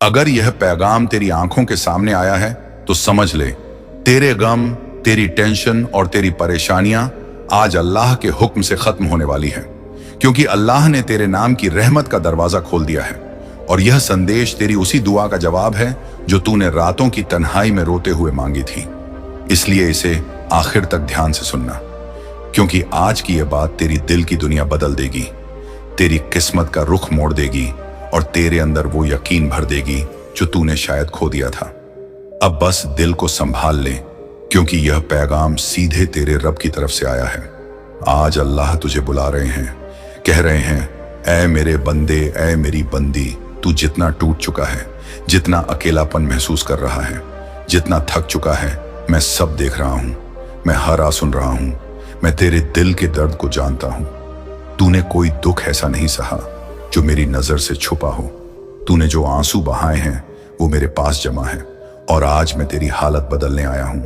अगर यह पैगाम तेरी आंखों के सामने आया है तो समझ ले, तेरे गम, तेरी टेंशन और तेरी परेशानियां आज अल्लाह के हुक्म से खत्म होने वाली हैं, क्योंकि अल्लाह ने तेरे नाम की रहमत का दरवाजा खोल दिया है। और यह संदेश तेरी उसी दुआ का जवाब है जो तूने रातों की तन्हाई में रोते हुए मांगी थी। इसलिए इसे आखिर तक ध्यान से सुनना, क्योंकि आज की यह बात तेरी दिल की दुनिया बदल देगी, तेरी किस्मत का रुख मोड़ देगी और तेरे अंदर वो यकीन भर देगी जो तूने शायद खो दिया था। अब बस दिल को संभाल ले, क्योंकि यह पैगाम सीधे तेरे रब की तरफ से आया है। आज अल्लाह तुझे बुला रहे हैं, कह रहे हैं, ऐ मेरे बंदे, ऐ मेरी बंदी, तू जितना टूट चुका है, जितना अकेलापन महसूस कर रहा है, जितना थक चुका है, मैं सब देख रहा हूं, मैं हर आ सुन रहा हूं, मैं तेरे दिल के दर्द को जानता हूं। तूने कोई दुख ऐसा नहीं सहा जो मेरी नजर से छुपा हो। तूने जो आंसू बहाए हैं वो मेरे पास जमा है, और आज मैं तेरी हालत बदलने आया हूं,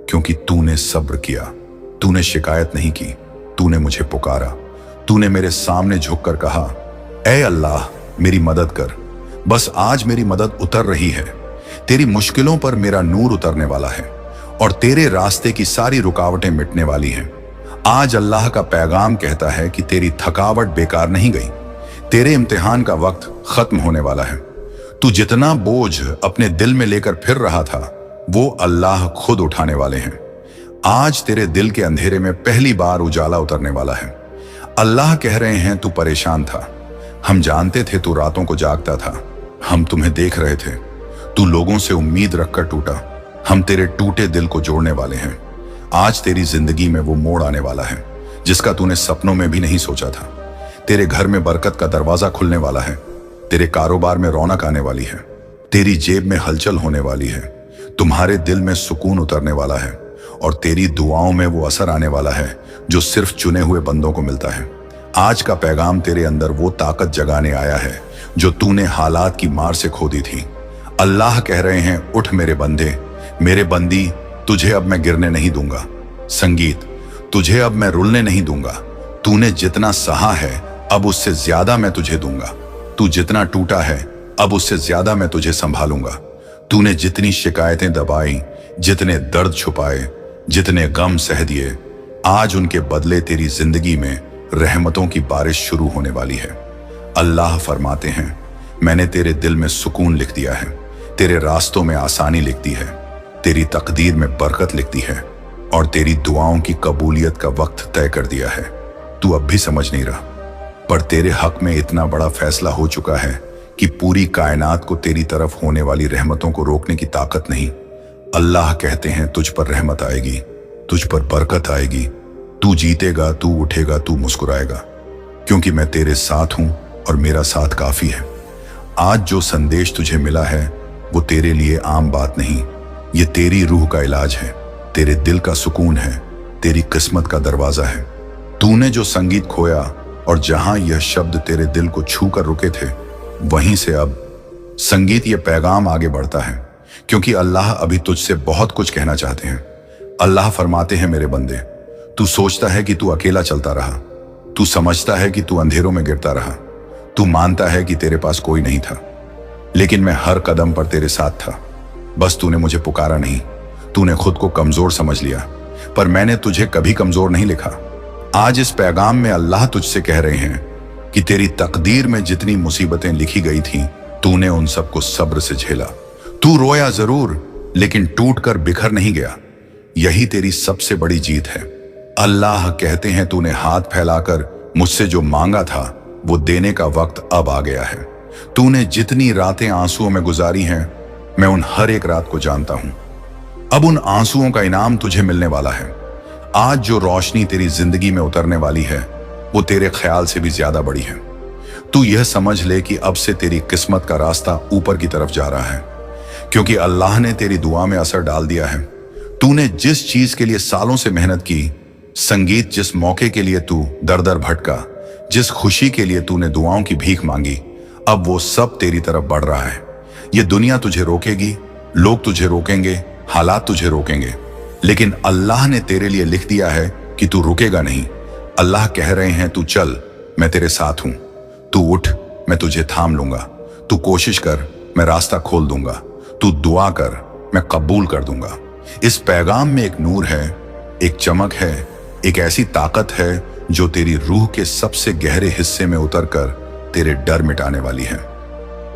क्योंकि तूने सब्र किया, तूने शिकायत नहीं की, तूने मुझे पुकारा, तूने मेरे सामने झुककर कहा, ऐ अल्लाह मेरी मदद कर। बस आज मेरी मदद उतर रही है, तेरी मुश्किलों पर मेरा नूर उतरने वाला है और तेरे रास्ते की सारी रुकावटें मिटने वाली हैं। आज अल्लाह का पैगाम कहता है कि तेरी थकावट बेकार नहीं गई, तेरे इम्तिहान का वक्त खत्म होने वाला है। तू जितना बोझ अपने दिल में लेकर फिर रहा था वो अल्लाह खुद उठाने वाले हैं। आज तेरे दिल के अंधेरे में पहली बार उजाला उतरने वाला है। अल्लाह कह रहे हैं, तू परेशान था, हम जानते थे तू रातों को जागता था, हम तुम्हें देख रहे थे, तू लोगों से उम्मीद रखकर टूटा, हम तेरे टूटे दिल को जोड़ने वाले हैं। आज तेरी जिंदगी में वो मोड़ आने वाला है जिसका तूने सपनों में भी नहीं सोचा था। तेरे घर में बरकत का दरवाजा खुलने वाला है, तेरे कारोबार में रौनक आने वाली है, तेरी जेब में हलचल होने वाली है, तुम्हारे दिल में सुकून उतरने वाला है और तेरी दुआओं में वो असर आने वाला है जो सिर्फ चुने हुए बंदों को मिलता है। आज का पैगाम तेरे अंदर वो ताकत जगाने आया है जो तूने हालात की मार से खो दी थी। अल्लाह कह रहे हैं, उठ मेरे बंदे, मेरे बंदी, तुझे अब मैं गिरने नहीं दूंगा। संगीत, तुझे अब मैं रुलने नहीं दूंगा। तूने जितना सहा है अब उससे ज्यादा मैं तुझे दूंगा। तू जितना टूटा है अब उससे ज्यादा मैं तुझे संभालूंगा। तूने जितनी शिकायतें दबाई, जितने दर्द छुपाए, जितने गम सह दिए, आज उनके बदले तेरी जिंदगी में रहमतों की बारिश शुरू होने वाली है। अल्लाह फरमाते हैं, मैंने तेरे दिल में सुकून लिख दिया है, तेरे रास्तों में आसानी लिख दी है, तेरी तकदीर में बरकत लिख दी है और तेरी दुआओं की कबूलियत का वक्त तय कर दिया है। तू अब भी समझ नहीं रहा, पर तेरे हक में इतना बड़ा फैसला हो चुका है कि पूरी कायनात को तेरी तरफ होने वाली रहमतों को रोकने की ताकत नहीं। अल्लाह कहते हैं, तुझ पर रहमत आएगी, तुझ पर बरकत आएगी, तू जीतेगा, तू उठेगा, तू मुस्कुराएगा, क्योंकि मैं तेरे साथ हूं और मेरा साथ काफी है। आज जो संदेश तुझे मिला है वो तेरे लिए आम बात नहीं, ये तेरी रूह का इलाज है, तेरे दिल का सुकून है, तेरी किस्मत का दरवाजा है। तूने जो संगीत खोया और जहां यह शब्द तेरे दिल को छू कर रुके थे, वहीं से अब संगीत ये पैगाम आगे बढ़ता है, क्योंकि अल्लाह अभी तुझसे बहुत कुछ कहना चाहते हैं। अल्लाह फरमाते हैं, मेरे बंदे, तू सोचता है कि तू अकेला चलता रहा, तू समझता है कि तू अंधेरों में गिरता रहा, तू मानता है कि तेरे पास कोई नहीं था, लेकिन मैं हर कदम पर तेरे साथ था। बस तूने मुझे पुकारा नहीं, तूने खुद को कमजोर समझ लिया, पर मैंने तुझे कभी कमजोर नहीं लिखा। आज इस पैगाम में अल्लाह तुझसे कह रहे हैं कि तेरी तकदीर में जितनी मुसीबतें लिखी गई थीं, तूने उन सबको सब्र से झेला। तू रोया जरूर, लेकिन टूट कर बिखर नहीं गया। यही तेरी सबसे बड़ी जीत है। अल्लाह कहते हैं, तूने हाथ फैलाकर मुझसे जो मांगा था वो देने का वक्त अब आ गया है। तूने जितनी रातें आंसुओं में गुजारी हैं, मैं उन हर एक रात को जानता हूं। अब उन आंसुओं का इनाम तुझे मिलने वाला है। आज जो रोशनी तेरी जिंदगी में उतरने वाली है वो तेरे ख्याल से भी ज्यादा बड़ी है। तू यह समझ ले कि अब से तेरी किस्मत का रास्ता ऊपर की तरफ जा रहा है, क्योंकि अल्लाह ने तेरी दुआ में असर डाल दिया है। तूने जिस चीज के लिए सालों से मेहनत की, संगीत, जिस मौके के लिए तू दर दर भटका, जिस खुशी के लिए तूने दुआओं की भीख मांगी, अब वो सब तेरी तरफ बढ़ रहा है। ये दुनिया तुझे रोकेगी, लोग तुझे रोकेंगे, हालात तुझे रोकेंगे, लेकिन अल्लाह ने तेरे लिए लिख दिया है कि तू रुकेगा नहीं। अल्लाह कह रहे हैं, तू चल, मैं तेरे साथ हूं, तू उठ, मैं तुझे थाम लूंगा, तू कोशिश कर, मैं रास्ता खोल दूंगा। तू दुआ कर, मैं कबूल कर दूंगा। इस पैगाम में एक नूर है, एक चमक है, एक ऐसी ताकत है जो तेरी रूह के सबसे गहरे हिस्से में उतरकर तेरे डर मिटाने वाली है।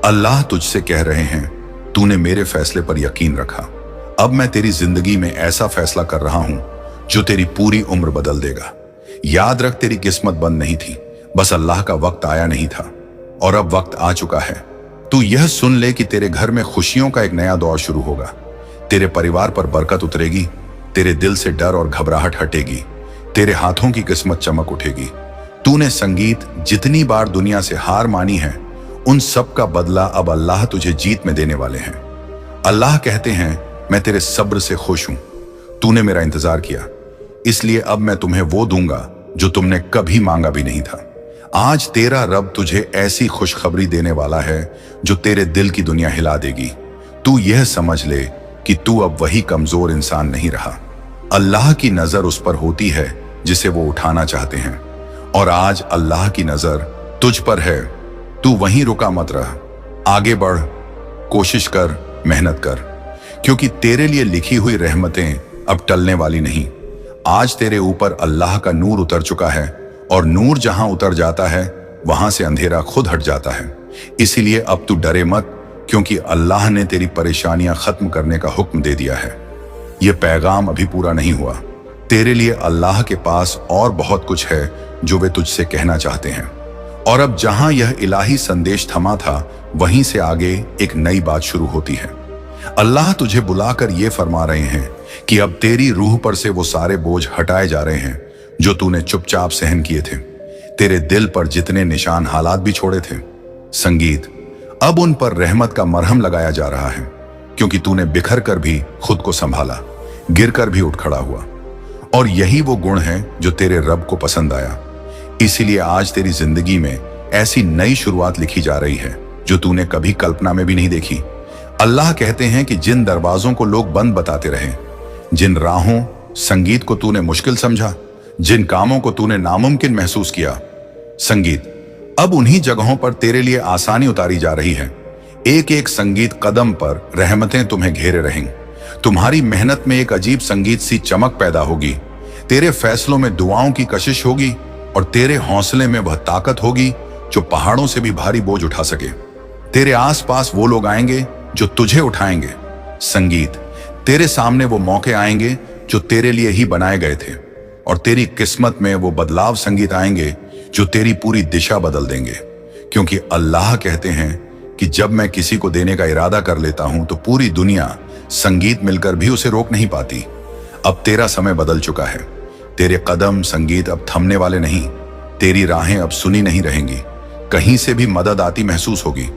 अल्लाह तुझसे कह रहे हैं, तूने मेरे फैसले पर यकीन रखा। अब मैं तेरी जिंदगी में ऐसा फैसला कर रहा हूं जो तेरी पूरी उम्र बदल देगा। याद रख, तेरी किस्मत बंद नहीं थी, बस अल्लाह का वक्त आया नहीं था, और अब वक्त आ चुका है। तू यह सुन ले कि तेरे घर में खुशियों का एक नया दौर शुरू होगा। तेरे परिवार पर बरकत उतरेगी, तेरे दिल से डर और घबराहट हटेगी, तेरे हाथों की किस्मत चमक उठेगी। तूने संगीत जितनी बार दुनिया से हार मानी है, उन सब का बदला अब अल्लाह तुझे जीत में देने वाले हैं। अल्लाह कहते हैं, मैं तेरे सब्र से खुश हूं। तूने मेरा इंतजार किया, इसलिए अब मैं तुम्हें वो दूंगा जो तुमने कभी मांगा भी नहीं था। आज तेरा रब तुझे ऐसी खुशखबरी देने वाला है जो तेरे दिल की दुनिया हिला देगी। तू यह समझ ले कि तू अब वही कमजोर इंसान नहीं रहा। अल्लाह की नजर उस पर होती है जिसे वो उठाना चाहते हैं, और आज अल्लाह की नजर तुझ पर है। तू वहीं रुका मत रह, आगे बढ़, कोशिश कर, मेहनत कर, क्योंकि तेरे लिए लिखी हुई रहमतें अब टलने वाली नहीं। आज तेरे ऊपर अल्लाह का नूर उतर चुका है, और नूर जहां उतर जाता है वहां से अंधेरा खुद हट जाता है। इसीलिए अब तू डरे मत, क्योंकि अल्लाह ने तेरी परेशानियां खत्म करने का हुक्म दे दिया है। यह पैगाम अभी पूरा नहीं हुआ। तेरे लिए अल्लाह के पास और बहुत कुछ है जो वे तुझसे कहना चाहते हैं। और अब जहां यह इलाही संदेश थमा था, वहीं से आगे एक नई बात शुरू होती है। अल्लाह तुझे बुलाकर ये फरमा रहे हैं कि अब तेरी रूह पर से वो सारे बोझ हटाए जा रहे हैं जो तूने चुपचाप सहन किए थे। तेरे दिल पर जितने निशान हालात भी छोड़े थे, संगीत, अब उन पर रहमत का मरहम लगाया जा रहा है, क्योंकि तूने बिखर कर भी खुद को संभाला, गिर कर भी उठ खड़ा हुआ। और यही वो गुण है जो तेरे रब को पसंद आया। इसीलिए आज तेरी जिंदगी में ऐसी नई शुरुआत लिखी जा रही है जो तूने कभी कल्पना में भी नहीं देखी। अल्लाह कहते हैं कि जिन दरवाजों को लोग बंद बताते रहे, जिन राहों संगीत को तूने मुश्किल समझा, जिन कामों को तूने नामुमकिन महसूस किया, संगीत, अब उन्हीं जगहों पर तेरे लिए आसानी उतारी जा रही है। एक एक संगीत कदम पर रहमतें तुम्हें घेरे रहेंगी। तुम्हारी मेहनत में एक अजीब संगीत सी चमक पैदा होगी। तेरे फैसलों में दुआओं की कशिश होगी, और तेरे हौसले में वह ताकत होगी जो पहाड़ों से भी भारी बोझ उठा सके। तेरे आसपास वो लोग आएंगे जो तुझे उठाएंगे। संगीत, तेरे सामने वो मौके आएंगे जो तेरे लिए ही बनाए गए थे, और तेरी किस्मत में वो बदलाव संगीत आएंगे जो तेरी पूरी दिशा बदल देंगे। क्योंकि अल्लाह कहते हैं कि जब मैं किसी को देने का इरादा कर लेता हूं तो पूरी दुनिया संगीत मिलकर भी उसे रोक नहीं पाती। अब तेरा समय बदल चुका है। तेरे कदम संगीत अब थमने वाले नहीं। तेरी राहें अब सुनी नहीं रहेंगी। कहीं से भी मदद आती महसूस होगी।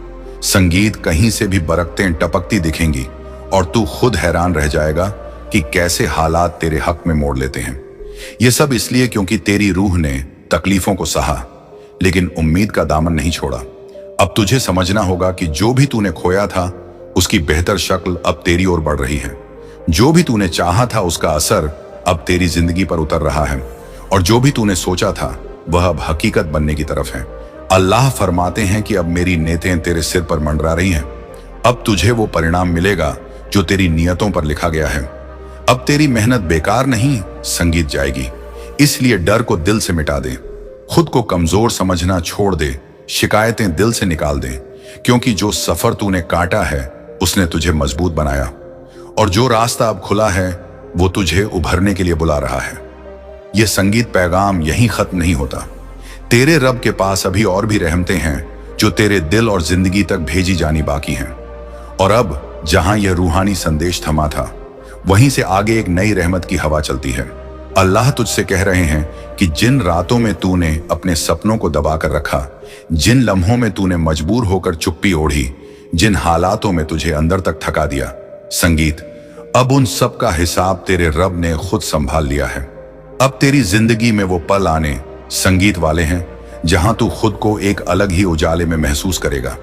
संगीत, कहीं से भी बरकतें टपकती दिखेंगी, और तू खुद हैरान रह जाएगा कि कैसे हालात तेरे हक में मोड़ लेते हैं। ये सब इसलिए क्योंकि तेरी रूह ने तकलीफों को सहा, लेकिन उम्मीद का दामन नहीं छोड़ा। अब तुझे समझना होगा कि जो भी तूने खोया था उसकी बेहतर शक्ल अब तेरी ओर बढ़ रही है। जो भी तूने चाहा था उसका असर अब तेरी जिंदगी पर उतर रहा है, और जो भी तूने सोचा था वह अब हकीकत बनने की तरफ है। अल्लाह फरमाते हैं कि अब मेरी नेतें तेरे सिर पर मंडरा रही हैं। अब तुझे वो परिणाम मिलेगा जो तेरी नियतों पर लिखा गया है। अब तेरी मेहनत बेकार नहीं, संगीत जाएगी। इसलिए डर को दिल से मिटा दे, खुद को कमजोर समझना छोड़ दे, शिकायतें दिल से निकाल दे, क्योंकि जो सफर तूने काटा है उसने तुझे मजबूत बनाया, और जो रास्ता अब खुला है वो तुझे उभरने के लिए बुला रहा है। यह संगीत पैगाम यहीं खत्म नहीं होता। तेरे रब के पास अभी और भी रहमतें हैं जो तेरे दिल और जिंदगी तक भेजी जानी बाकी हैं। और अब जहां यह रूहानी संदेश थमा था, वहीं से आगे एक नई रहमत की हवा चलती है। अल्लाह तुझसे कह रहे हैं कि जिन रातों में तूने अपने सपनों को दबाकर रखा, जिन लम्हों में तूने मजबूर होकर चुप्पी ओढ़ी, जिन हालातों में तुझे अंदर तक थका दिया, संगीत, अब उन सब का हिसाब तेरे रब ने खुद संभाल लिया है। अब तेरी जिंदगी में वो पल आने संगीत वाले हैं जहां तू खुद को एक अलग ही उजाले में महसूस करेगा।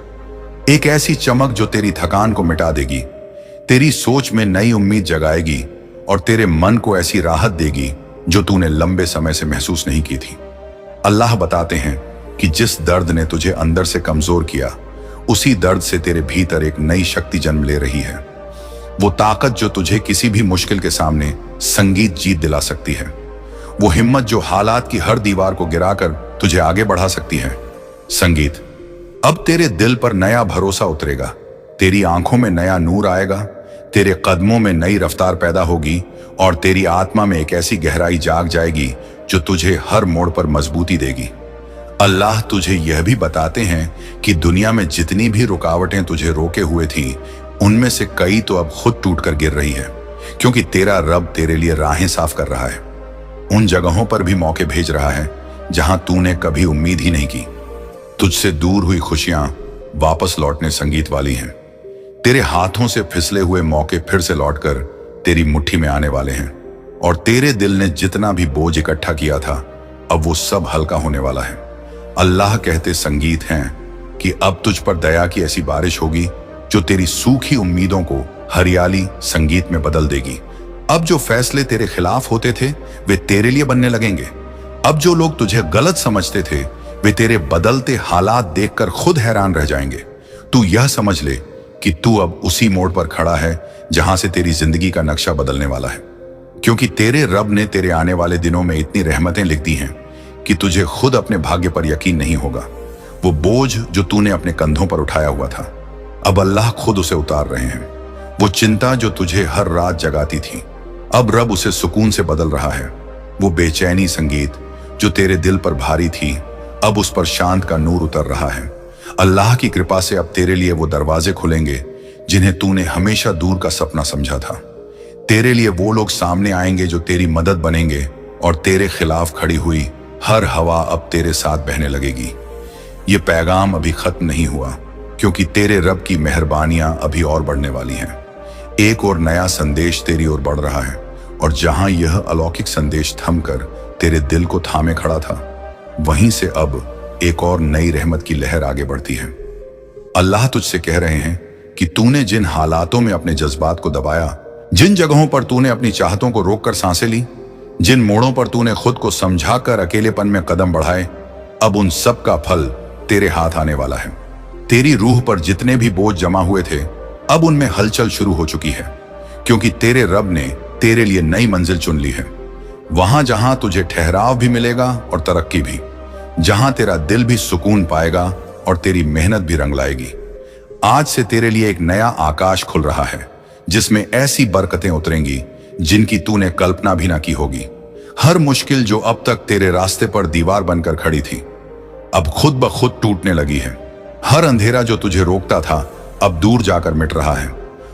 एक ऐसी चमक जो तेरी थकान को मिटा देगी, तेरी सोच में नई उम्मीद जगाएगी, और तेरे मन को ऐसी राहत देगी जो तूने लंबे समय से महसूस नहीं की थी। अल्लाह बताते हैं कि जिस दर्द ने तुझे अंदर से कमजोर किया, उसी दर्द से तेरे भीतर एक नई शक्ति जन्म ले रही है। वो ताकत जो तुझे किसी भी मुश्किल के सामने संगीत जीत दिला सकती है। वो हिम्मत जो हालात की हर दीवार को गिराकर तुझे आगे बढ़ा सकती है। संगीत। अब तेरे दिल पर नया भरोसा उतरेगा, तेरी आंखों में नया नूर आएगा, तेरे कदमों में नई रफ्तार पैदा होगी और तेरी आत्मा में एक ऐसी गहराई जाग जाएगी जो तुझे हर मोड़ पर मजबूती देगी। अल्लाह तुझे यह भी बताते हैं कि दुनिया में जितनी भी रुकावटें तुझे रोके हुए थी, उनमें से कई तो अब खुद टूट कर गिर रही है, क्योंकि तेरा रब तेरे लिए राहें साफ कर रहा है। उन जगहों पर भी मौके भेज रहा है जहां तूने कभी उम्मीद ही नहीं की। तुझसे दूर हुई खुशियां वापस लौटने संगीत वाली हैं। तेरे हाथों से फिसले हुए मौके फिर से लौटकर तेरी मुट्ठी में आने वाले हैं, और तेरे दिल ने जितना भी बोझ इकट्ठा किया था, अब वो सब हल्का होने वाला है। अल्लाह कहते संगीत हैं कि अब तुझ पर दया की ऐसी बारिश होगी जो तेरी सूखी उम्मीदों को हरियाली संगीत में बदल देगी। अब जो फैसले तेरे खिलाफ होते थे वे तेरे लिए बनने लगेंगे। अब जो लोग तुझे गलत समझते थे वे तेरे बदलते हालात देखकर खुद हैरान रह जाएंगे। तू यह समझ ले कि तू अब उसी मोड़ पर खड़ा है जहां से तेरी जिंदगी का नक्शा बदलने वाला है, क्योंकि तेरे रब ने तेरे आने वाले दिनों में इतनी रहमतें लिख दी हैं कि तुझे खुद अपने भाग्य पर यकीन नहीं होगा। वो बोझ जो तूने अपने कंधों पर उठाया हुआ था, अब अल्लाह खुद उसे उतार रहे हैं। वो चिंता जो तुझे हर रात जगाती थी, अब रब उसे सुकून से बदल रहा है। वो बेचैनी संगीत जो तेरे दिल पर भारी थी, अब उस पर शांत का नूर उतर रहा है। अल्लाह की कृपा से अब तेरे लिए वो दरवाजे खुलेंगे जिन्हें तूने हमेशा दूर का सपना समझा था। तेरे लिए वो लोग सामने आएंगे जो तेरी मदद बनेंगे, और तेरे खिलाफ खड़ी हुई हर हवा अब तेरे साथ बहने लगेगी। ये पैगाम अभी खत्म नहीं हुआ, क्योंकि तेरे रब की मेहरबानियां अभी और बढ़ने वाली हैं। एक और नया संदेश तेरी ओर बढ़ रहा है, और जहां यह अलौकिक संदेश थमकर तेरे दिल को थामे खड़ा था, वहीं से अब एक और नई रहमत की लहर आगे बढ़ती है। अल्लाह तुझसे कह रहे हैं कि तूने जिन हालातों में अपने जज्बात को दबाया, जिन जगहों पर तूने अपनी चाहतों को रोककर सांसें ली, जिन मोड़ों पर तूने खुद को समझाकर अकेलेपन में कदम बढ़ाए, अब उन सब का फल तेरे हाथ आने वाला है। तेरी रूह पर जितने भी बोझ जमा हुए थे, अब उनमें हलचल शुरू हो चुकी है, क्योंकि तेरे रब ने तेरे लिए नई मंजिल चुन ली है। वहां जहां तुझे ठहराव भी मिलेगा और तरक्की भी, जहां तेरा दिल भी सुकून पाएगा और तेरी मेहनत भी रंग लाएगी। आज से तेरे लिए एक नया आकाश खुल रहा है, जिसमें ऐसी बरकतें उतरेंगी जिनकी तूने कल्पना भी ना की होगी। हर मुश्किल जो अब तक तेरे रास्ते पर दीवार बनकर खड़ी थी, अब खुद ब खुद टूटने लगी है। हर अंधेरा जो तुझे रोकता था, अब दूर जाकर मिट रहा है,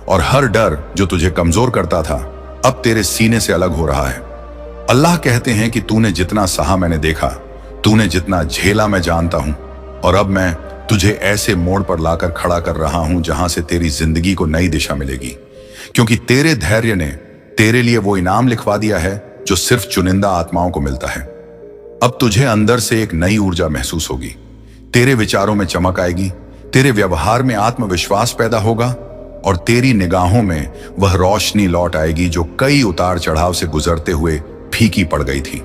और हर डर जो तुझे कमजोर करता था, अब तेरे सीने से अलग हो रहा है। अल्लाह कहते हैं कि तूने जितना सहा मैंने देखा, तूने जितना झेला मैं जानता हूं, और अब मैं तुझे ऐसे मोड़ पर लाकर खड़ा कर रहा हूं जहां से तेरी जिंदगी को नई दिशा मिलेगी, क्योंकि तेरे धैर्य ने तेरे लिए वो इनाम लिखवा दिया है जो सिर्फ चुनिंदा आत्माओं को मिलता है। अब तुझे अंदर से एक नई ऊर्जा महसूस होगी, तेरे विचारों में चमक आएगी, तेरे व्यवहार में आत्मविश्वास पैदा होगा, और तेरी निगाहों में वह रोशनी लौट आएगी जो कई उतार चढ़ाव से गुजरते हुए फीकी पड़ गई थी।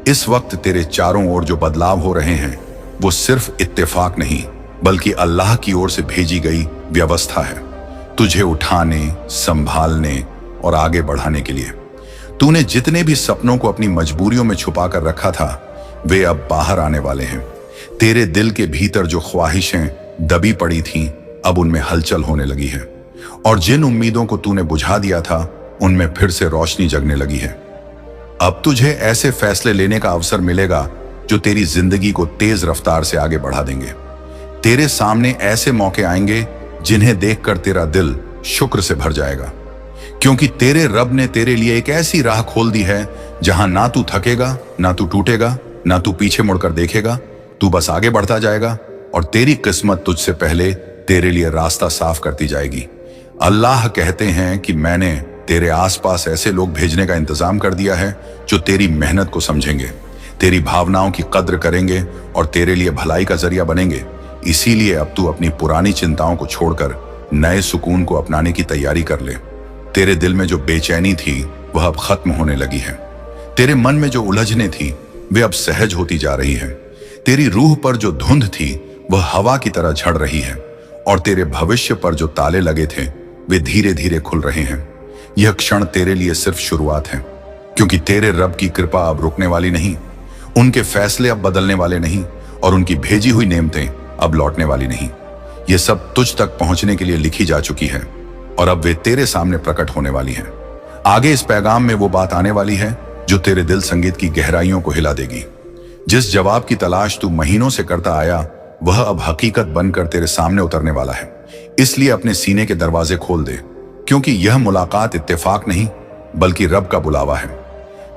इस वक्त तेरे चारों ओर जो बदलाव हो रहे हैं, वो सिर्फ इत्तेफाक नहीं, बल्कि अल्लाह की ओर से भेजी गई व्यवस्था है, तुझे उठाने, संभालने और आगे बढ़ाने के लिए। तूने जितने भी सपनों को अपनी मजबूरियों में छुपा कर रखा था, वे अब बाहर आने वाले हैं। तेरे दिल के भीतर जो ख्वाहिशें दबी पड़ी थीं, अब उनमें हलचल होने लगी है, और जिन उम्मीदों को तूने बुझा दिया था, उनमें फिर से रोशनी जगने लगी है। अब तुझे ऐसे फैसले लेने का अवसर मिलेगा जो तेरी जिंदगी को तेज रफ्तार से आगे बढ़ा देंगे। तेरे सामने ऐसे मौके आएंगे जिन्हें देखकर तेरा दिल शुक्र से भर जाएगा, क्योंकि तेरे रब ने तेरे लिए एक ऐसी राह खोल दी है जहां ना तू थकेगा, ना तू टूटेगा, ना तू पीछे मुड़कर देखेगा। तू बस आगे बढ़ता जाएगा, और तेरी किस्मत तुझसे पहले तेरे लिए रास्ता साफ करती जाएगी। अल्लाह कहते हैं कि मैंने तेरे आसपास ऐसे लोग भेजने का इंतजाम कर दिया है जो तेरी मेहनत को समझेंगे, तेरी भावनाओं की कद्र करेंगे और तेरे लिए भलाई का जरिया बनेंगे। इसीलिए अब तू अपनी पुरानी चिंताओं को छोड़कर नए सुकून को अपनाने की तैयारी कर ले। तेरे दिल में जो बेचैनी थी वह अब खत्म होने लगी है। तेरे मन में जो उलझने थी वे अब सहज होती जा रही है। तेरी रूह पर जो धुंध थी वह हवा की तरह झड़ रही है, और तेरे भविष्य पर जो ताले लगे थे वे धीरे धीरे खुल रहे हैं। यह क्षण तेरे लिए सिर्फ शुरुआत है, क्योंकि तेरे रब की कृपा अब रुकने वाली नहीं, उनके फैसले अब बदलने वाले नहीं, और उनकी भेजी हुई नेमतें अब लौटने वाली नहीं। ये सब तुझ तक पहुंचने के लिए लिखी जा चुकी है और अब वे तेरे सामने प्रकट होने वाली हैं। आगे इस पैगाम में वो बात आने वाली है जो तेरे दिल संगीत की गहराइयों को हिला देगी। जिस जवाब की तलाश तू महीनों से करता आया वह अब हकीकत बनकर तेरे सामने उतरने वाला है। इसलिए अपने सीने के दरवाजे खोल दे, क्योंकि यह मुलाकात इत्तेफाक नहीं बल्कि रब का बुलावा है।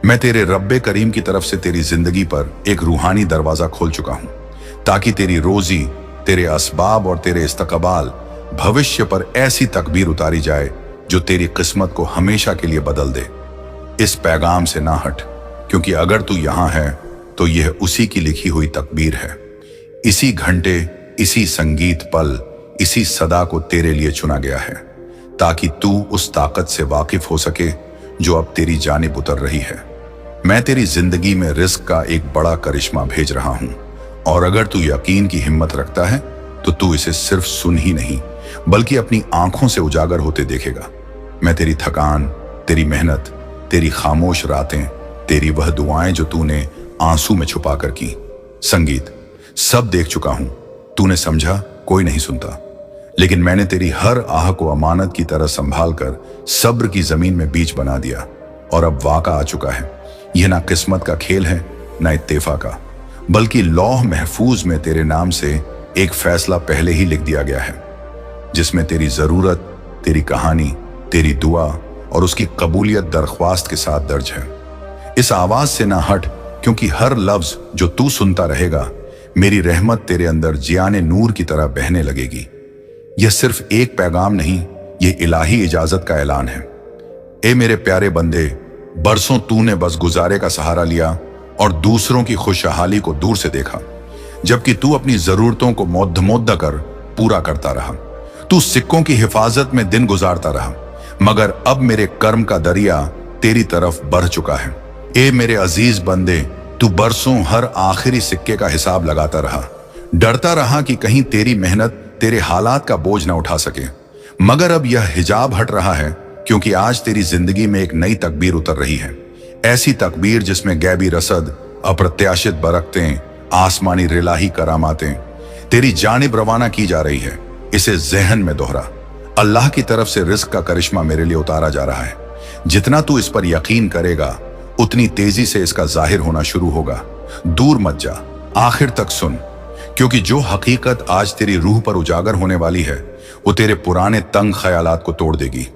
मैं तेरे रब्बे करीम की तरफ से तेरी जिंदगी पर एक रूहानी दरवाजा खोल चुका हूं, ताकि तेरी रोजी, तेरे असबाब और तेरे इस्तकबाल भविष्य पर ऐसी तकबीर उतारी जाए जो तेरी किस्मत को हमेशा के लिए बदल दे। इस पैगाम से ना हट, क्योंकि अगर तू यहां है तो यह उसी की लिखी हुई तकबीर है। इसी घंटे, इसी संगीत पल, इसी सदा को तेरे लिए चुना गया है, ताकि तू उस ताकत से वाकिफ हो सके जो अब तेरी जानिब उतर रही है। मैं तेरी जिंदगी में रिस्क का एक बड़ा करिश्मा भेज रहा हूं, और अगर तू यकीन की हिम्मत रखता है तो तू इसे सिर्फ सुन ही नहीं बल्कि अपनी आंखों से उजागर होते देखेगा। मैं तेरी थकान, तेरी मेहनत, तेरी खामोश रातें, तेरी वह दुआएं जो तूने आंसू में छुपा कर की, संगीत सब देख चुका हूं। तूने समझा कोई नहीं सुनता, लेकिन मैंने तेरी हर आह को अमानत की तरह संभाल कर सब्र की जमीन में बीज बना दिया, और अब वाक़ा आ चुका है। यह ना किस्मत का खेल है ना इत्तेफाक का, बल्कि लौह महफूज में तेरे नाम से एक फैसला पहले ही लिख दिया गया है, जिसमें तेरी जरूरत, तेरी कहानी, तेरी दुआ और उसकी कबूलियत दरख्वास्त के साथ दर्ज है। इस आवाज से ना हट, क्योंकि हर लफ्ज जो तू सुनता रहेगा मेरी रहमत तेरे अंदर जियाने नूर की तरह बहने लगेगी। यह सिर्फ एक पैगाम नहीं, यह इलाही इजाजत का ऐलान है। ए मेरे प्यारे बंदे, बरसों तूने बस गुजारे का सहारा लिया और दूसरों की खुशहाली को दूर से देखा, जबकि तू अपनी जरूरतों को मोद्दा कर पूरा करता रहा। तू सिक्कों की हिफाजत में दिन गुजारता रहा, मगर अब मेरे कर्म का दरिया तेरी तरफ बढ़ चुका है। ए मेरे अजीज बंदे, तू बरसों हर आखिरी सिक्के का हिसाब लगाता रहा, डरता रहा कि कहीं तेरी मेहनत तेरे हालात का बोझ ना उठा सके। मगर अब यह हिजाब हट रहा है, क्योंकि आज तेरी जिंदगी में एक नई तकबीर उतर रही है। ऐसी तकबीर जिसमें गैबी रसद, अप्रत्याशित बरकतें, आसमानी रिलाही करामातें तेरी जानिब रवाना की जा रही है। इसे जहन में दोहरा, अल्लाह की तरफ से रिस्क का करिश्मा मेरे लिए उतारा जा रहा है। जितना तू इस पर यकीन करेगा उतनी तेजी से इसका जाहिर होना शुरू होगा। दूर मत जा, आखिर तक सुन, क्योंकि जो हकीकत आज तेरी रूह पर उजागर होने वाली है वो तेरे पुराने तंग ख्यालात को तोड़ देगी।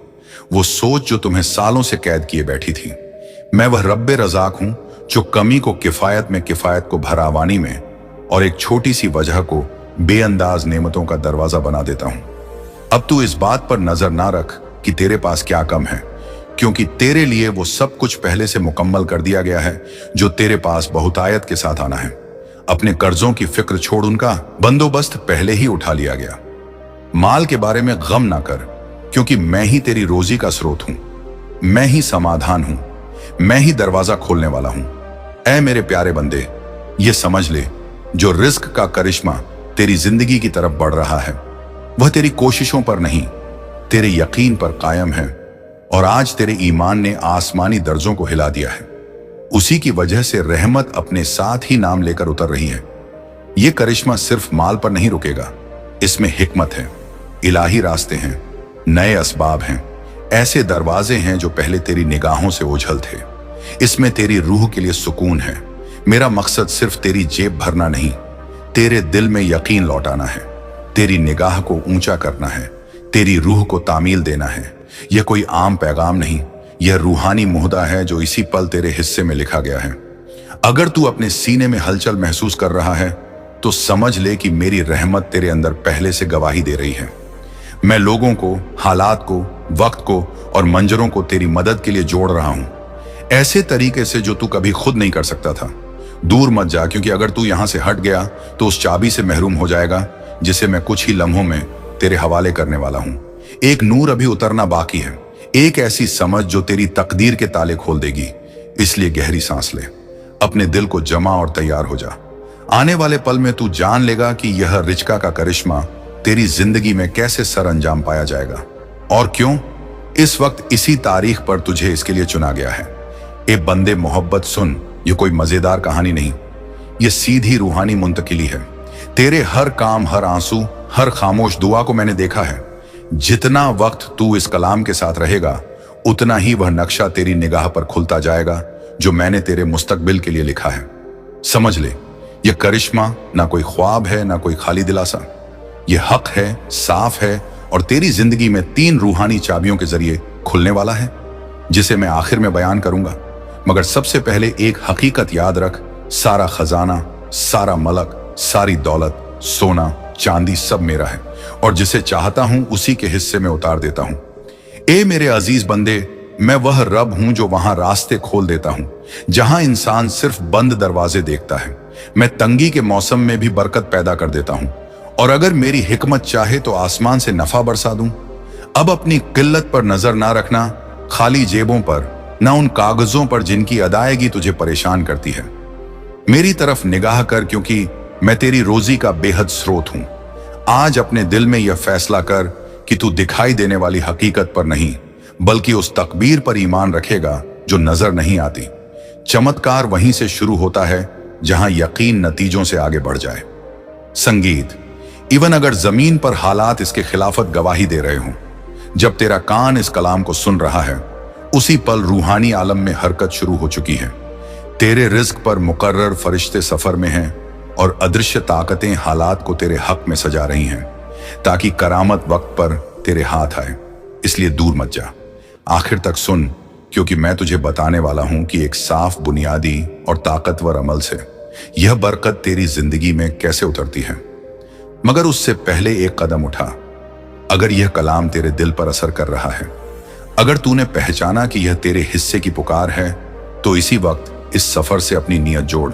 वो सोच जो तुम्हें सालों से कैद किए बैठी थी। मैं वह रब्बे रज़ाक हूं जो कमी को किफायत में, किफायत को भरावानी में, और एक छोटी सी वजह को बेअंदाज नेमतों का दरवाजा बना देता हूं। अब तू इस बात पर नजर ना रख कि तेरे पास क्या कम है, क्योंकि तेरे लिए वो सब कुछ पहले से मुकम्मल कर दिया गया है जो तेरे पास बहुतायत के साथ आना है। अपने कर्जों की फिक्र छोड़, उनका बंदोबस्त पहले ही उठा लिया गया। माल के बारे में गम ना कर, क्योंकि मैं ही तेरी रोजी का स्रोत हूं, मैं ही समाधान हूं, मैं ही दरवाजा खोलने वाला हूं। ऐ मेरे प्यारे बंदे, ये समझ ले, जो रिस्क का करिश्मा तेरी जिंदगी की तरफ बढ़ रहा है वह तेरी कोशिशों पर नहीं, तेरे यकीन पर कायम है। और आज तेरे ईमान ने आसमानी दर्जों को हिला दिया है। उसी की वजह से रहमत अपने साथ ही नाम लेकर उतर रही है। यह करिश्मा सिर्फ माल पर नहीं रुकेगा, इसमें हिकमत है, इलाही रास्ते हैं, नए असबाब हैं, ऐसे दरवाजे हैं जो पहले तेरी निगाहों से ओझल थे। इसमें तेरी रूह के लिए सुकून है। मेरा मकसद सिर्फ तेरी जेब भरना नहीं, तेरे दिल में यकीन लौटाना है, तेरी निगाह को ऊंचा करना है, तेरी रूह को तामील देना है। यह कोई आम पैगाम नहीं, यह रूहानी मुहदा है जो इसी पल तेरे हिस्से में लिखा गया है। अगर तू अपने सीने में हलचल महसूस कर रहा है तो समझ ले कि मेरी रहमत तेरे अंदर पहले से गवाही दे रही है। मैं लोगों को, हालात को, वक्त को और मंजरों को तेरी मदद के लिए जोड़ रहा हूं, ऐसे तरीके से जो तू कभी खुद नहीं कर सकता था। दूर मत जा, क्योंकि अगर तू यहां से हट गया तो उस चाबी से महरूम हो जाएगा जिसे मैं कुछ ही लम्हों में तेरे हवाले करने वाला हूं। एक नूर अभी उतरना बाकी है, एक ऐसी समझ जो तेरी तकदीर के ताले खोल देगी। इसलिए गहरी सांस ले, अपने दिल को जमा और तैयार हो जा। आने वाले पल में तू जान लेगा कि यह रिचका का करिश्मा तेरी जिंदगी में कैसे सर अंजाम पाया जाएगा और क्यों। इस वक्त इसी तारीख पर तुझे इसके लिए चुना गया है। ए बंदे मोहब्बत सुन, ये कोई मजेदार कहानी नहीं, ये सीधी रूहानी मुंतकिली है। तेरे हर काम, हर आंसू, हर खामोश दुआ को मैंने देखा है। जितना वक्त तू इस कलाम के साथ रहेगा उतना ही वह नक्शा तेरी निगाह पर खुलता जाएगा जो मैंने तेरे मुस्तकबिल के लिए लिखा है। समझ ले, यह करिश्मा ना कोई ख्वाब है ना कोई खाली दिलासा, यह हक है, साफ है और तेरी जिंदगी में 3 रूहानी चाबियों के जरिए खुलने वाला है, जिसे मैं आखिर में बयान करूंगा। मगर सबसे पहले एक हकीकत याद रख, सारा खजाना, सारा मलक, सारी दौलत, सोना चांदी सब मेरा है और जिसे चाहता हूं उसी के हिस्से में उतार देता हूं। ए मेरे अजीज बंदे, मैं वह रब हूं जो वहां रास्ते खोल देता हूं जहां इंसान सिर्फ बंद दरवाजे देखता है। मैं तंगी के मौसम में भी बरकत पैदा कर देता हूं और अगर मेरी हिकमत चाहे तो आसमान से नफा बरसा दूं। अब अपनी किल्लत पर नजर ना रखना, खाली जेबों पर, ना उन कागजों पर जिनकी अदायगी तुझे परेशान करती है। मेरी तरफ निगाह कर, क्योंकि मैं तेरी रोजी का बेहद स्रोत हूं। आज अपने दिल में यह फैसला कर कि तू दिखाई देने वाली हकीकत पर नहीं बल्कि उस तकबीर पर ईमान रखेगा जो नजर नहीं आती। चमत्कार वहीं से शुरू होता है जहां यकीन नतीजों से आगे बढ़ जाए। संगीत, इवन अगर जमीन पर हालात इसके खिलाफत गवाही दे रहे हों, जब तेरा कान इस कलाम को सुन रहा है उसी पल रूहानी आलम में हरकत शुरू हो चुकी है। तेरे रिज्क पर मुकर्रर फरिश्ते सफर में हैं और अदृश्य ताकतें हालात को तेरे हक में सजा रही हैं ताकि करामत वक्त पर तेरे हाथ आए। इसलिए दूर मत जा, आखिर तक सुन, क्योंकि मैं तुझे बताने वाला हूं कि एक साफ बुनियादी और ताकतवर अमल से यह बरकत तेरी जिंदगी में कैसे उतरती है। मगर उससे पहले एक कदम उठा। अगर यह कलाम तेरे दिल पर असर कर रहा है, अगर तूने पहचाना कि यह तेरे हिस्से की पुकार है, तो इसी वक्त इस सफर से अपनी नीयत जोड़,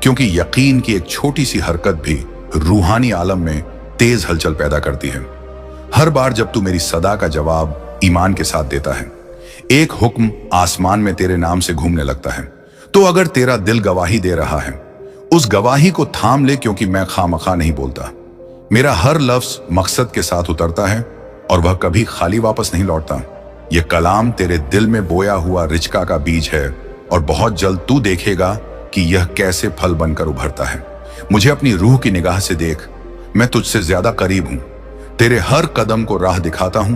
क्योंकि यकीन की एक छोटी सी हरकत भी रूहानी आलम में तेज हलचल पैदा करती है। हर बार जब तू मेरी सदा का जवाब ईमान के साथ देता है, एक हुक्म आसमान में तेरे नाम से घूमने लगता है। तो अगर तेरा दिल गवाही दे रहा है, उस गवाही को थाम ले, क्योंकि मैं खामखा नहीं बोलता। मेरा हर लफ्ज मकसद के साथ उतरता है और वह कभी खाली वापस नहीं लौटता। यह कलाम तेरे दिल में बोया हुआ रिचका का बीज है और बहुत जल्द तू देखेगा कि यह कैसे फल बनकर उभरता है। मुझे अपनी रूह की निगाह से देख, मैं तुझसे ज्यादा करीब हूं, तेरे हर कदम को राह दिखाता हूं,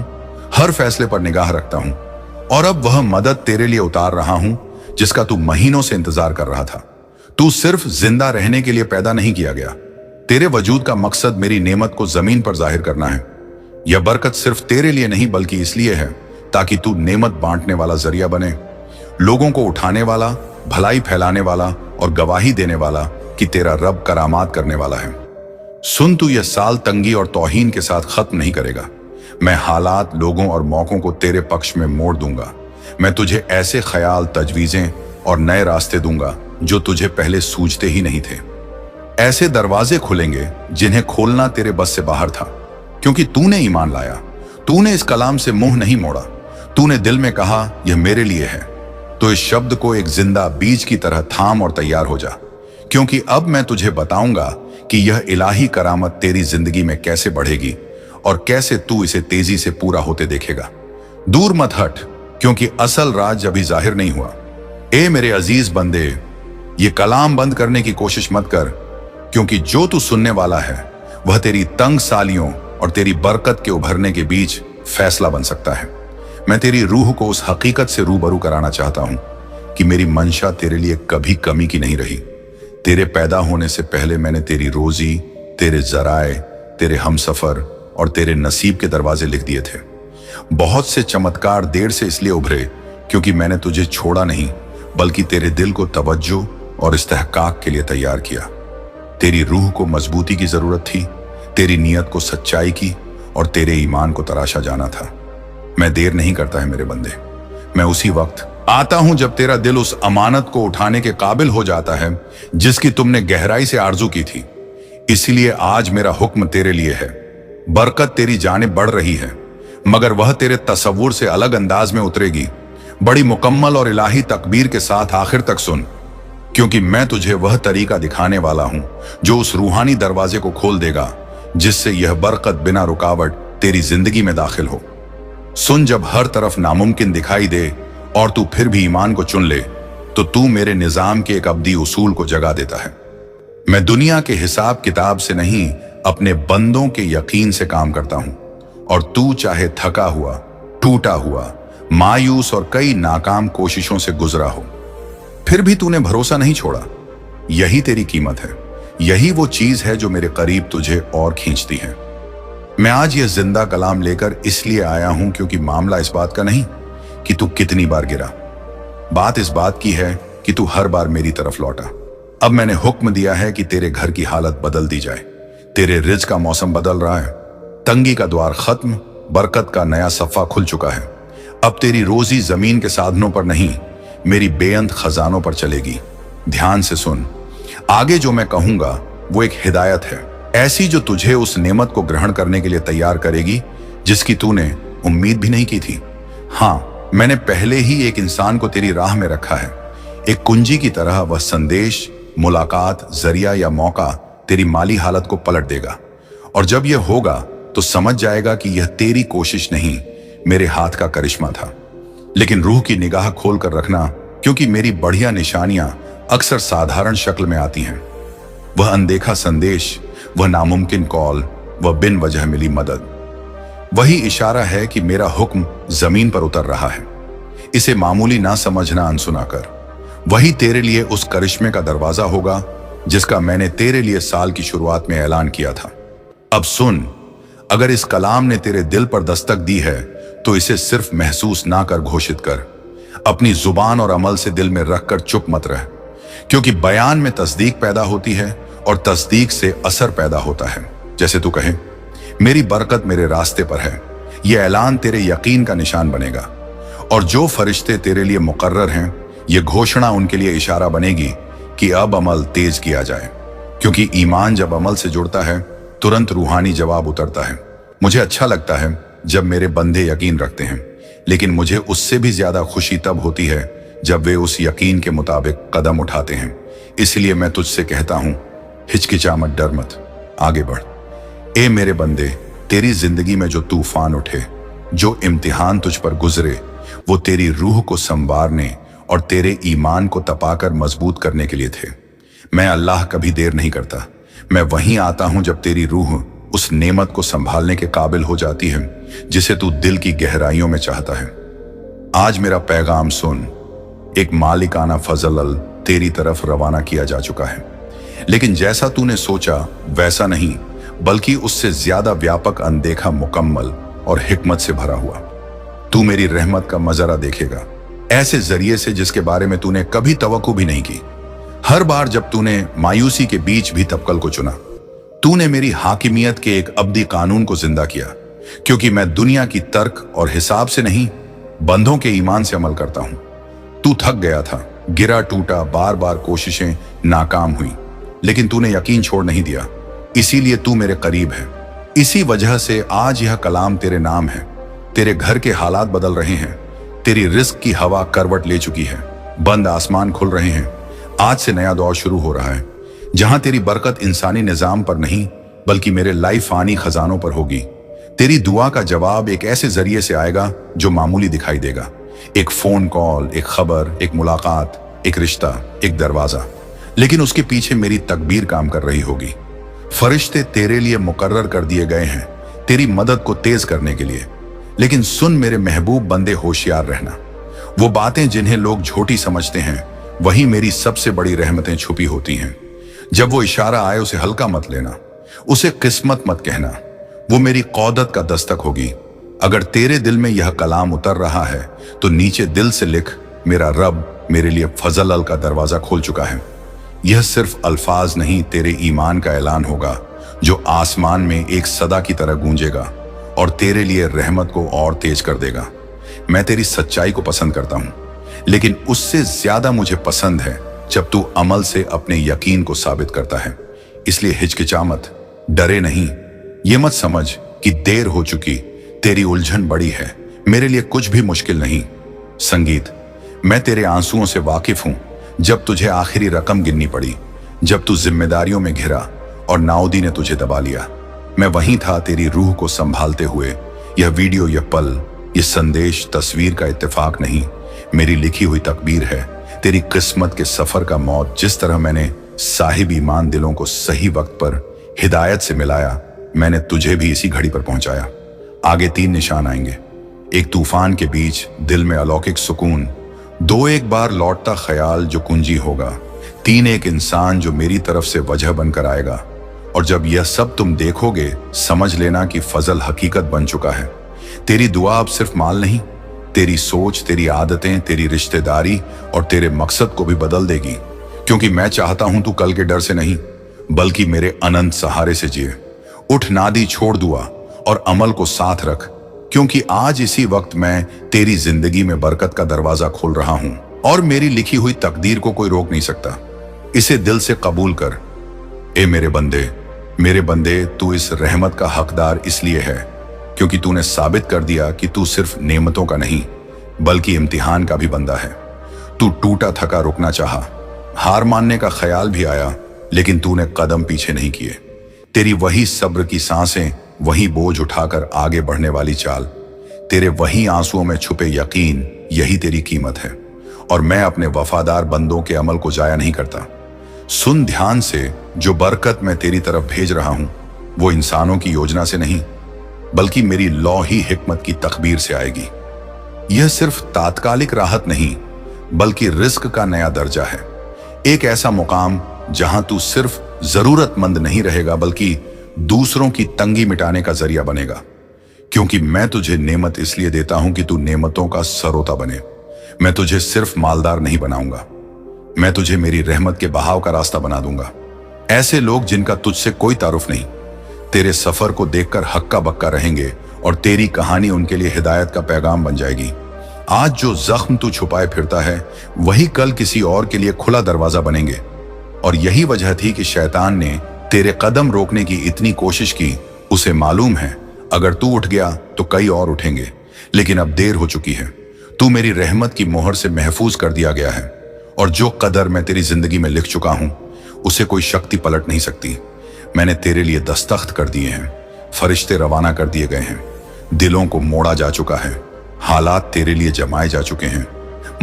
हर फैसले पर निगाह रखता हूं और अब वह मदद तेरे लिए उतार रहा हूं जिसका तू महीनों से इंतजार कर रहा था। तू सिर्फ जिंदा रहने के लिए पैदा नहीं किया गया। तेरे वजूद का मकसद मेरी नेमत को जमीन पर जाहिर करना है। यह बरकत सिर्फ तेरे लिए नहीं बल्कि इसलिए है ताकि तू नेमत बांटने वाला जरिया बने, लोगों को उठाने वाला, भलाई फैलाने वाला और गवाही देने वाला कि तेरा रब करामात करने वाला है। सुन, तू यह साल तंगी और तौहीन के साथ खत्म नहीं करेगा। मैं हालात, लोगों और मौकों को तेरे पक्ष में मोड़ दूंगा। मैं तुझे ऐसे ख्याल, तजवीजें और नए रास्ते दूंगा जो तुझे पहले सूझते ही नहीं थे। ऐसे दरवाजे खुलेंगे जिन्हें खोलना तेरे बस से बाहर था, क्योंकि तूने ईमान लाया, तूने इस कलाम से मुंह नहीं मोड़ा, तूने दिल में कहा यह मेरे लिए है। तो इस शब्द को एक जिंदा बीज की तरह थाम और तैयार हो जा, क्योंकि अब मैं तुझे बताऊंगा कि यह इलाही करामत तेरी जिंदगी में कैसे बढ़ेगी और कैसे तू इसे तेजी से पूरा होते देखेगा। दूर मत हट, क्योंकि असल राज अभी जाहिर नहीं हुआ। ए मेरे अजीज बंदे, ये कलाम बंद करने की कोशिश मत कर, क्योंकि जो तू सुनने वाला है वह तेरी तंग सालियों और तेरी बरकत के उभरने के बीच फैसला बन सकता है। मैं तेरी रूह को उस हकीकत से रूबरू कराना चाहता हूं कि मेरी मंशा तेरे लिए कभी कमी की नहीं रही। तेरे पैदा होने से पहले मैंने तेरी रोजी, तेरे जराए, तेरे हमसफर और तेरे नसीब के दरवाजे लिख दिए थे। बहुत से चमत्कार देर से इसलिए उभरे क्योंकि मैंने तुझे छोड़ा नहीं बल्कि तेरे दिल को तवज्जो और इस्तेहकाक के लिए तैयार किया। तेरी रूह को मजबूती की जरूरत थी, तेरी नीयत को सच्चाई की और तेरे ईमान को तराशा जाना था। मैं देर नहीं करता है मेरे बंदे, मैं उसी वक्त आता हूं जब तेरा दिल उस अमानत को उठाने के काबिल हो जाता है जिसकी तुमने गहराई से आरजू की थी। इसलिए आज मेरा हुक्म तेरे लिए है। बरकत तेरी जानिब बढ़ रही है, मगर वह तेरे तसव्वुर से अलग अंदाज में उतरेगी, बड़ी मुकम्मल और इलाही तकबीर के साथ। आखिर तक सुन, क्योंकि मैं तुझे वह तरीका दिखाने वाला हूं जो उस रूहानी दरवाजे को खोल देगा जिससे यह बरकत बिना रुकावट तेरी जिंदगी में दाखिल हो। सुन, जब हर तरफ नामुमकिन दिखाई दे और तू फिर भी ईमान को चुन ले, तो तू मेरे निजाम के एक अब्दी उसूल को जगा देता है। मैं दुनिया के हिसाब किताब से नहीं, अपने बंदों के यकीन से काम करता हूं। और तू चाहे थका हुआ, टूटा हुआ, मायूस और कई नाकाम कोशिशों से गुजरा हो, फिर भी तूने भरोसा नहीं छोड़ा। यही तेरी कीमत है, यही वो चीज है जो मेरे करीब तुझे और खींचती है। मैं आज यह जिंदा कलाम लेकर इसलिए आया हूं क्योंकि मामला इस बात का नहीं कि तू कितनी बार गिरा। बात इस बात की है कि तू हर बार मेरी तरफ लौटा। अब मैंने हुक्म दिया है कि तेरे घर की हालत बदल दी जाए। तेरे रिज्क का मौसम बदल रहा है, तंगी का द्वार खत्म, बरकत का नया सफ़ा खुल चुका है। अब तेरी रोजी जमीन के साधनों पर नहीं, मेरी बेअंत खजानों पर चलेगी। ध्यान से सुन, आगे जो मैं कहूंगा वो एक हिदायत है, ऐसी जो तुझे उस नेमत को ग्रहण करने के लिए तैयार करेगी जिसकी तूने उम्मीद भी नहीं की थी। हाँ, मैंने पहले ही एक इंसान को तेरी राह में रखा है। एक कुंजी की तरह वह संदेश, मुलाकात, जरिया या मौका तेरी माली हालत को पलट देगा। और जब यह होगा तो समझ जाएगा कि यह तेरी कोशिश नहीं, मेरे हाथ का करिश्मा था। लेकिन रूह की निगाह खोल कर रखना, क्योंकि मेरी बढ़िया निशानियां अक्सर साधारण शक्ल में आती हैं। वह अनदेखा संदेश, वह नामुमकिन कॉल, वह बिन वजह मिली मदद, वही इशारा है कि मेरा हुक्म जमीन पर उतर रहा है। इसे मामूली ना समझना अनसुना कर। वही तेरे लिए उस करिश्मे का दरवाजा होगा जिसका मैंने तेरे लिए साल की शुरुआत में ऐलान किया था। अब सुन, अगर इस कलाम ने तेरे दिल पर दस्तक दी है तो इसे सिर्फ महसूस ना कर घोषित कर। अपनी जुबान और अमल से दिल में रखकर चुप मत रह, क्योंकि बयान में तस्दीक पैदा होती है और तस्दीक से असर पैदा होता है। जैसे तू कहे, मेरी बरकत मेरे रास्ते पर है, यह ऐलान तेरे यकीन का निशान बनेगा। और जो फरिश्ते तेरे लिए मुकर्रर हैं, यह घोषणा उनके लिए इशारा बनेगी कि अब अमल तेज किया जाए, क्योंकि ईमान जब अमल से जुड़ता है तुरंत रूहानी जवाब उतरता है। मुझे अच्छा लगता है जब मेरे बंदे यकीन रखते हैं, लेकिन मुझे उससे भी ज्यादा खुशी तब होती है जब वे उस यकीन के मुताबिक कदम उठाते हैं। इसलिए मैं तुझसे कहता हूं, हिचकिचा मत, डर मत, आगे बढ़। ए मेरे बंदे, तेरी जिंदगी में जो तूफान उठे, जो इम्तिहान तुझ पर गुजरे, वो तेरी रूह को संवारने और तेरे ईमान को तपाकर मजबूत करने के लिए थे। मैं अल्लाह कभी देर नहीं करता। मैं वहीं आता हूं जब तेरी रूह उस नेमत को संभालने के काबिल हो जाती है जिसे तू दिल की गहराइयों में चाहता है। आज मेरा पैगाम सुन। एक मालिकाना फजल तेरी तरफ रवाना किया जा चुका है, लेकिन जैसा तूने सोचा वैसा नहीं, बल्कि उससे ज्यादा व्यापक, अनदेखा, मुकम्मल और हिकमत से भरा हुआ। तू मेरी रहमत का मजरा देखेगा, ऐसे जरिए से जिसके बारे में तूने कभी तवक्को भी नहीं की। हर बार जब तूने मायूसी के बीच भी तवक्कुल को चुना, तूने मेरी हाकिमियत के एक अब्दी कानून को जिंदा किया, क्योंकि मैं दुनिया की तर्क और हिसाब से नहीं, बंदों के ईमान से अमल करता हूं। तू थक गया था, गिरा टूटा, बार बार कोशिशें नाकाम हुई, लेकिन तूने यकीन छोड़ नहीं दिया। इसीलिए तू मेरे करीब है। इसी वजह से आज यह कलाम तेरे नाम है। तेरे घर के हालात बदल रहे हैं, तेरी रिस्क की हवा करवट ले चुकी है, बंद आसमान खुल रहे हैं। आज से नया दौर शुरू हो रहा है, जहां तेरी बरकत इंसानी निजाम पर नहीं, बल्कि मेरे लाइफानी खजानों पर होगी। तेरी दुआ का जवाब एक ऐसे जरिए से आएगा जो मामूली दिखाई देगा। एक फोन कॉल, एक खबर, एक मुलाकात, एक रिश्ता, एक दरवाजा, लेकिन उसके पीछे मेरी तकबीर काम कर रही होगी। फरिश्ते तेरे लिए मुकर्रर कर दिए गए हैं, तेरी मदद को तेज करने के लिए। लेकिन सुन मेरे महबूब बंदे, होशियार रहना। वो बातें जिन्हें लोग झूठी समझते हैं, वही मेरी सबसे बड़ी रहमतें छुपी होती हैं। जब वो इशारा आए उसे हल्का मत लेना, उसे किस्मत मत कहना, वो मेरी कौदत का दस्तक होगी। अगर तेरे दिल में यह कलाम उतर रहा है तो नीचे दिल से लिख, मेरा रब मेरे लिए फजल का दरवाजा खोल चुका है। यह सिर्फ अल्फाज नहीं, तेरे ईमान का ऐलान होगा जो आसमान में एक सदा की तरह गूंजेगा और तेरे लिए रहमत को और तेज कर देगा। मैं तेरी सच्चाई को पसंद करता हूं, लेकिन उससे ज्यादा मुझे पसंद है जब तू अमल से अपने यकीन को साबित करता है। इसलिए हिचकिचा मत, डरे नहीं। ये मत समझ कि देर हो चुकी, तेरी उलझन बड़ी है, मेरे लिए कुछ भी मुश्किल नहीं। संगीत, मैं तेरे आंसुओं से वाकिफ हूं। जब तुझे आखिरी रकम गिननी पड़ी, जब तू जिम्मेदारियों में घिरा और नाउदी ने तुझे दबा लिया, मैं वहीं था तेरी रूह को संभालते हुए। यह वीडियो, यह पल, यह संदेश तस्वीर का इत्तेफाक नहीं, मेरी लिखी हुई तकदीर है। तेरी किस्मत के सफर का मौत, जिस तरह मैंने साहिब ईमान दिलों को सही वक्त पर हिदायत से मिलाया, मैंने तुझे भी इसी घड़ी पर पहुंचाया। आगे 3 निशान आएंगे, एक तूफान के बीच दिल में अलौकिक सुकून, 2 एक बार लौटता ख्याल जो कुंजी होगा, 3 एक इंसान जो मेरी तरफ से वजह बनकर आएगा। और जब यह सब तुम देखोगे, समझ लेना कि फजल हकीकत बन चुका है। तेरी दुआ अब सिर्फ माल नहीं, तेरी सोच, तेरी आदतें, तेरी रिश्तेदारी और तेरे मकसद को भी बदल देगी। क्योंकि मैं चाहता हूं तू कल के डर से नहीं, बल्कि मेरे अनंत सहारे से जिए। उठ नादी, छोड़ दुआ और अमल को साथ रख, क्योंकि आज इसी वक्त मैं तेरी जिंदगी में बरकत का दरवाजा खोल रहा हूं और मेरी लिखी हुई तकदीर को कोई रोक नहीं सकता। इसे दिल से कबूल कर। ए मेरे बंदे, तू इस रहमत का हकदार इसलिए है क्योंकि तूने साबित कर दिया कि तू सिर्फ नेमतों का नहीं, बल्कि इम्तिहान का भी बंदा है। तू टूटा थका रुकना चाहा, हार मानने का ख्याल भी आया, लेकिन तूने कदम पीछे नहीं किए। तेरी वही सब्र की सांसें, वही बोझ उठाकर आगे बढ़ने वाली चाल, तेरे वही आंसुओं में छुपे यकीन, यही तेरी कीमत है। और मैं अपने वफादार बंदों के अमल को जाया नहीं करता। सुन ध्यान से, जो बरकत मैं तेरी तरफ भेज रहा हूं, वो इंसानों की योजना से नहीं, बल्कि मेरी लौ ही हिकमत की तकबीर से आएगी। यह सिर्फ तात्कालिक राहत नहीं, बल्कि रिस्क का नया दर्जा है। एक ऐसा मुकाम जहां तू सिर्फ जरूरतमंद नहीं रहेगा, बल्कि दूसरों की तंगी मिटाने का जरिया बनेगा। क्योंकि मैं तुझे नेमत इसलिए देता हूं कि तू नेमतों का सरोता बने। मैं तुझे सिर्फ मालदार नहीं बनाऊंगा, मैं तुझे मेरी रहमत के बहाव का रास्ता बना दूंगा। ऐसे लोग जिनका तुझसे कोई तारुफ नहीं, तेरे सफर को देखकर हक्का बक्का रहेंगे और तेरी कहानी उनके लिए हिदायत का पैगाम बन जाएगी। आज जो जख्म तू छुपाए फिरता है, वही कल किसी और के लिए खुला दरवाजा बनेंगे। और यही वजह थी कि शैतान ने तेरे कदम रोकने की इतनी कोशिश की। उसे मालूम है अगर तू उठ गया तो कई और उठेंगे, लेकिन अब देर हो चुकी है। तू मेरी रहमत की मोहर से महफूज कर दिया गया है, और जो कदर मैं तेरी जिंदगी में लिख चुका हूं, उसे कोई शक्ति पलट नहीं सकती। मैंने तेरे लिए दस्तखत कर दिए हैं, फरिश्ते रवाना कर दिए गए हैं, दिलों को मोड़ा जा चुका है, हालात तेरे लिए जमाए जा चुके हैं,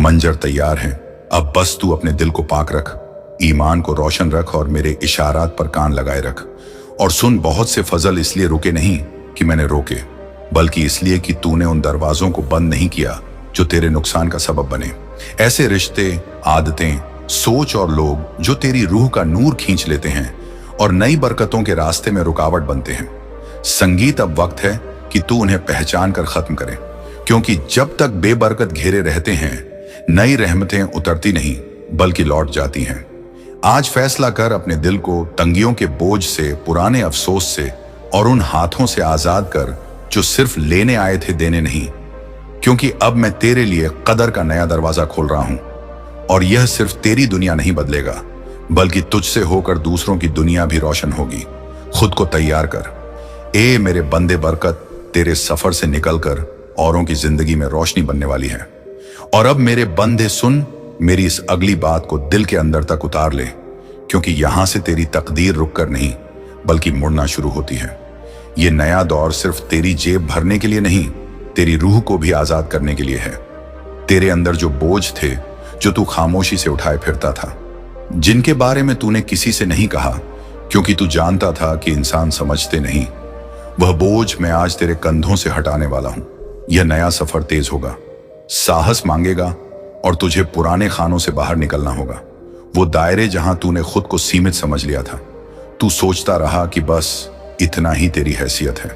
मंजर तैयार है। अब बस तू अपने दिल को पाक रख, ईमान को रोशन रख और मेरे इशारात पर कान लगाए रख। और सुन, बहुत से फजल इसलिए रुके नहीं कि मैंने रोके, बल्कि इसलिए कि तूने उन दरवाजों को बंद नहीं किया जो तेरे नुकसान का सबब बने। ऐसे रिश्ते, आदतें, सोच और लोग जो तेरी रूह का नूर खींच लेते हैं और नई बरकतों के रास्ते में रुकावट बनते हैं। संगीत अब वक्त है कि तू उन्हें पहचान कर खत्म करे, क्योंकि जब तक बेबरकत घेरे रहते हैं, नई रहमतें उतरती नहीं बल्कि लौट जाती हैं। आज फैसला कर अपने दिल को तंगियों के बोझ से, पुराने अफसोस से और उन हाथों से आजाद कर जो सिर्फ लेने आए थे, देने नहीं। क्योंकि अब मैं तेरे लिए कदर का नया दरवाजा खोल रहा हूं, और यह सिर्फ तेरी दुनिया नहीं बदलेगा, बल्कि तुझसे होकर दूसरों की दुनिया भी रोशन होगी। खुद को तैयार कर। ए मेरे बंदे, बरकत तेरे सफर से निकलकर औरों की जिंदगी में रोशनी बनने वाली है। और अब मेरे बंदे सुन, मेरी इस अगली बात को दिल के अंदर तक उतार ले, क्योंकि यहां से तेरी तकदीर रुक कर नहीं, बल्कि मुड़ना शुरू होती है। ये नया दौर सिर्फ तेरी जेब भरने के लिए नहीं, तेरी रूह को भी आजाद करने के लिए है। तेरे अंदर जो बोझ थे, जो तू खामोशी से उठाए फिरता था, जिनके बारे में तूने किसी से नहीं कहा क्योंकि तू जानता था कि इंसान समझते नहीं, वह बोझ मैं आज तेरे कंधों से हटाने वाला हूं। यह नया सफर तेज होगा, साहस मांगेगा और तुझे पुराने खानों से बाहर निकलना होगा। वो दायरे जहां तूने खुद को सीमित समझ लिया था। तू सोचता रहा कि बस इतना ही तेरी हैसियत है,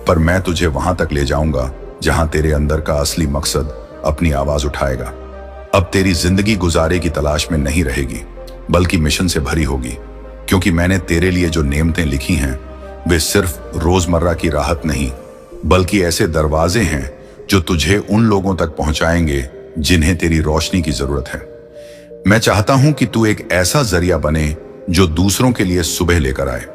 पर मैं तुझे वहां तक ले जाऊंगा जहां तेरे अंदर का असली मकसद अपनी आवाज उठाएगा। अब तेरी जिंदगी गुजारे की तलाश में नहीं रहेगी, बल्कि मिशन से भरी होगी। क्योंकि मैंने तेरे लिए जो नेमतें लिखी हैं, वे सिर्फ रोजमर्रा की राहत नहीं, बल्कि ऐसे दरवाजे हैं जो तुझे उन लोगों तक पहुंचाएंगे जिन्हें तेरी रोशनी की जरूरत है। मैं चाहता हूं कि तू एक ऐसा जरिया बने जो दूसरों के लिए सुबह लेकर आए।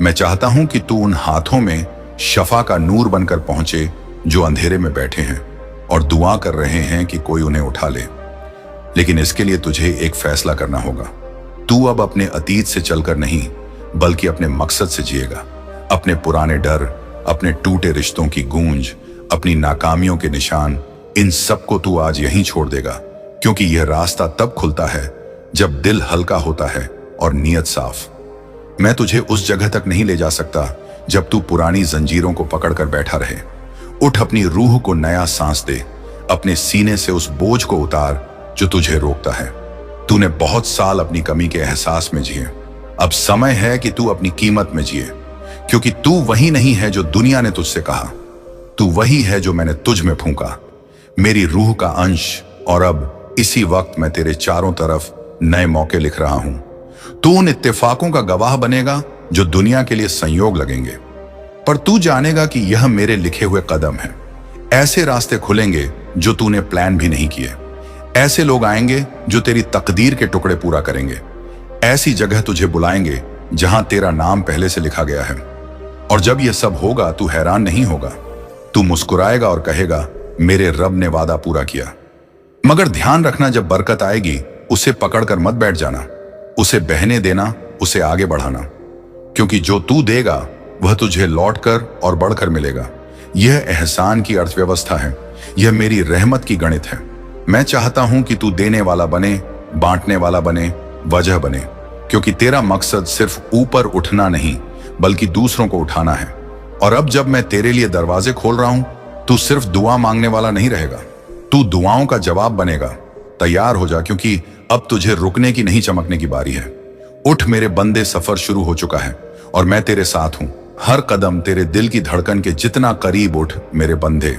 मैं चाहता हूं कि तू उन हाथों में शफा का नूर बनकर पहुंचे जो अंधेरे में बैठे हैं और दुआ कर रहे हैं कि कोई उन्हें उठा ले। लेकिन इसके लिए तुझे एक फैसला करना होगा। तू अब अपने अतीत से चलकर नहीं, बल्कि अपने मकसद से जिएगा। अपने पुराने डर, अपने टूटे रिश्तों की गूंज, अपनी नाकामियों के निशान, इन सबको तू आज यहीं छोड़ देगा, क्योंकि यह रास्ता तब खुलता है जब दिल हल्का होता है और नीयत साफ। मैं तुझे उस जगह तक नहीं ले जा सकता जब तू पुरानी जंजीरों को पकड़कर बैठा रहे। उठ, अपनी रूह को नया सांस दे, अपने सीने से उस बोझ को उतार जो तुझे रोकता है। तूने बहुत साल अपनी कमी के एहसास में जिए, अब समय है कि तू अपनी कीमत में जिए, क्योंकि तू वही नहीं है जो दुनिया ने तुझसे कहा, तू वही है जो मैंने तुझ में फूंका, मेरी रूह का अंश। और अब इसी वक्त मैं तेरे चारों तरफ नए मौके लिख रहा हूं। तू उन इत्तेफाकों का गवाह बनेगा जो दुनिया के लिए संयोग लगेंगे, पर तू जानेगा कि यह मेरे लिखे हुए कदम है। ऐसे रास्ते खुलेंगे जो तूने प्लान भी नहीं किए, ऐसे लोग आएंगे जो तेरी तकदीर के टुकड़े पूरा करेंगे, ऐसी जगह तुझे बुलाएंगे जहां तेरा नाम पहले से लिखा गया है। और जब यह सब होगा तू हैरान नहीं होगा, तू मुस्कुराएगा और कहेगा, मेरे रब ने वादा पूरा किया। मगर ध्यान रखना, जब बरकत आएगी उसे पकड़कर मत बैठ जाना, उसे बहने देना, उसे आगे बढ़ाना, क्योंकि जो तू देगा वह तुझे लौटकर और बढ़कर मिलेगा। यह एहसान की अर्थव्यवस्था है, यह मेरी रहमत की गणित है। मैं चाहता हूं कि तू देने वाला बने, बांटने वाला बने, वजह बने, क्योंकि तेरा मकसद सिर्फ ऊपर उठना नहीं बल्कि दूसरों को उठाना है। और अब जब मैं तेरे लिए दरवाजे खोल रहा हूं, तू सिर्फ दुआ मांगने वाला नहीं रहेगा, तू दुआओं का जवाब बनेगा। तैयार हो जा, क्योंकि अब तुझे रुकने की नहीं चमकने की बारी है। उठ मेरे बंदे, सफर शुरू हो चुका है और मैं तेरे साथ हूं। हर कदम तेरे दिल की धड़कन के जितना करीब उठ मेरे बंदे।